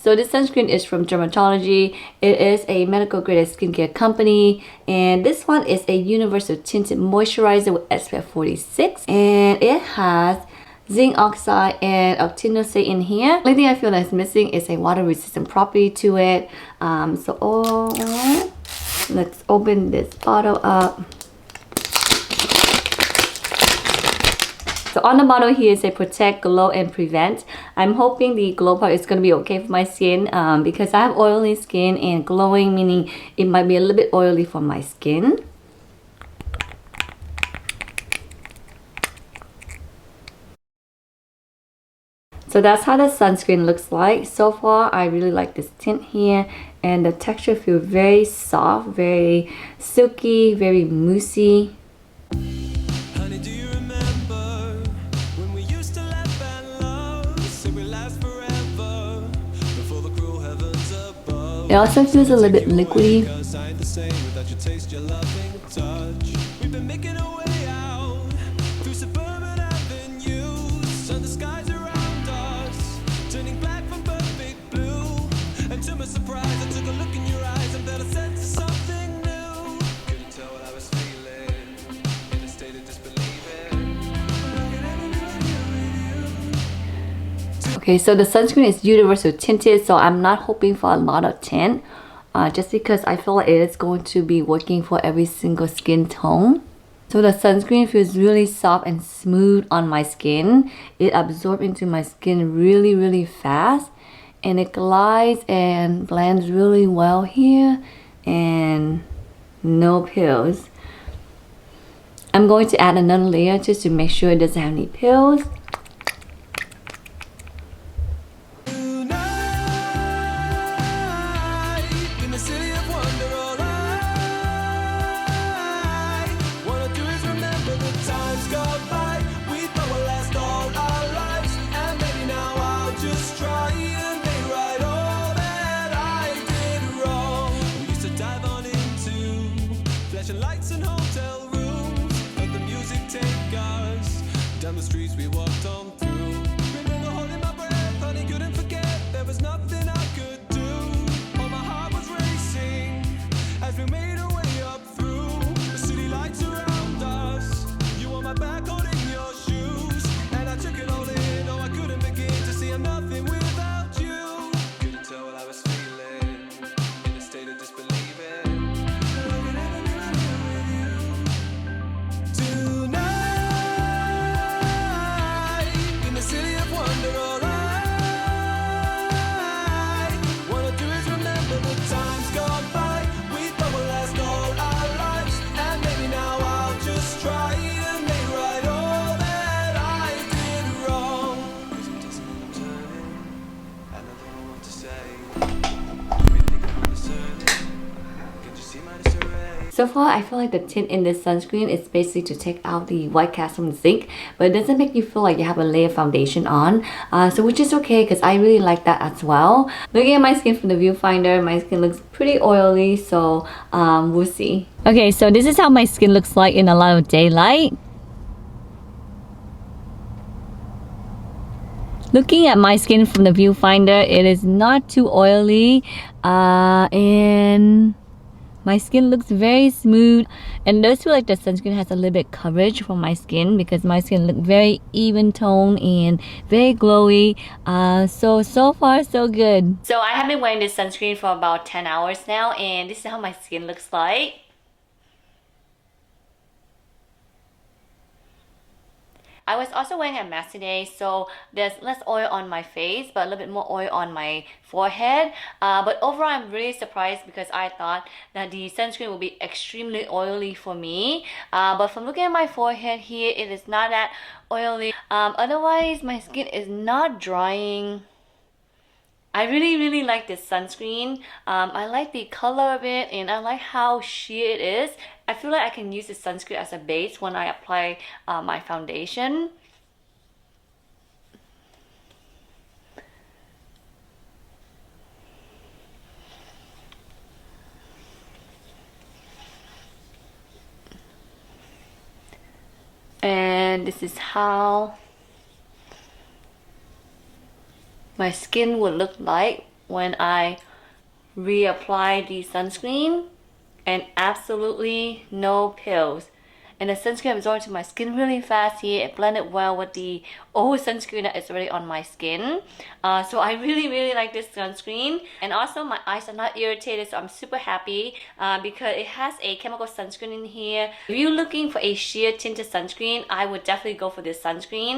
So this sunscreen is from Dermatology. It is a medical grade skincare company, and this one is a universal tinted moisturizer with SPF 46, and it has zinc oxide and octinoxate in here. The only thing I feel that's missing is a water resistant property to it. Let's open this bottle up. So on the bottle here it says protect, glow, and prevent. I'm hoping the glow part is going to be okay for my skin because I have oily skin, and glowing meaning it might be a little bit oily for my skin. So that's how the sunscreen looks like. So far, I really like this tint here, and the texture feels very soft, very silky, very moussey. Honey, do you remember when we used to laugh and love, say we last forever before the cruel heavens above? It also feels a little bit liquidy. Because I ain't the same without your taste, your loving touch. We've been making our way out through suburban avenues, and the skies around turning black from perfect blue. And to my surprise, I took a look in your eyes and felt a sense of something new. Couldn't tell what I was feeling, in a state of disbelieving. Okay, so the sunscreen is universal tinted, so I'm not hoping for a lot of tint, just because I feel like it is going to be working for every single skin tone. So the sunscreen feels really soft and smooth on my skin. It absorbs into my skin really, really fast. And it glides and blends really well here. And no pills. I'm going to add another layer just to make sure it doesn't have any pills. Lights and hotel rooms, let the music take us down the streets we walked on through. Remember holding my breath, honey, couldn't forget there was nothing I could do. Oh, my heart was racing as we made our way up through the city lights around us. You on my back holding your shoes, and I took it all in. Oh, I couldn't begin to see I'm nothing without you. Couldn't tell what I was feeling, in a state of disbelieving. So far, I feel like the tint in this sunscreen is basically to take out the white cast from the zinc, but it doesn't make you feel like you have a layer of foundation on, so which is okay because I really like that as well. Looking at my skin from the viewfinder, my skin looks pretty oily, so we'll see. Okay, so this is how my skin looks like in a lot of daylight. Looking at my skin from the viewfinder, it is not too oily, and my skin looks very smooth, and does feel like the sunscreen has a little bit coverage for my skin because my skin looks very even tone and very glowy. So far so good. So I have been wearing this sunscreen for about 10 hours now, and this is how my skin looks like. I was also wearing a mask today, so there's less oil on my face but a little bit more oil on my forehead, but overall I'm really surprised because I thought that the sunscreen would be extremely oily for me, but from looking at my forehead here, it is not that oily. Otherwise my skin is not drying. I really like this sunscreen. I like the color of it, and I like how sheer it is. I feel like I can use this sunscreen as a base when I apply my foundation. And this is how my skin would look like when I reapply the sunscreen, and absolutely no pills. And the sunscreen absorbed into my skin really fast here. It blended well with the old sunscreen that is already on my skin. So I really like this sunscreen. And also my eyes are not irritated, so I'm super happy because it has a chemical sunscreen in here. If you're looking for a sheer tinted sunscreen, I would definitely go for this sunscreen.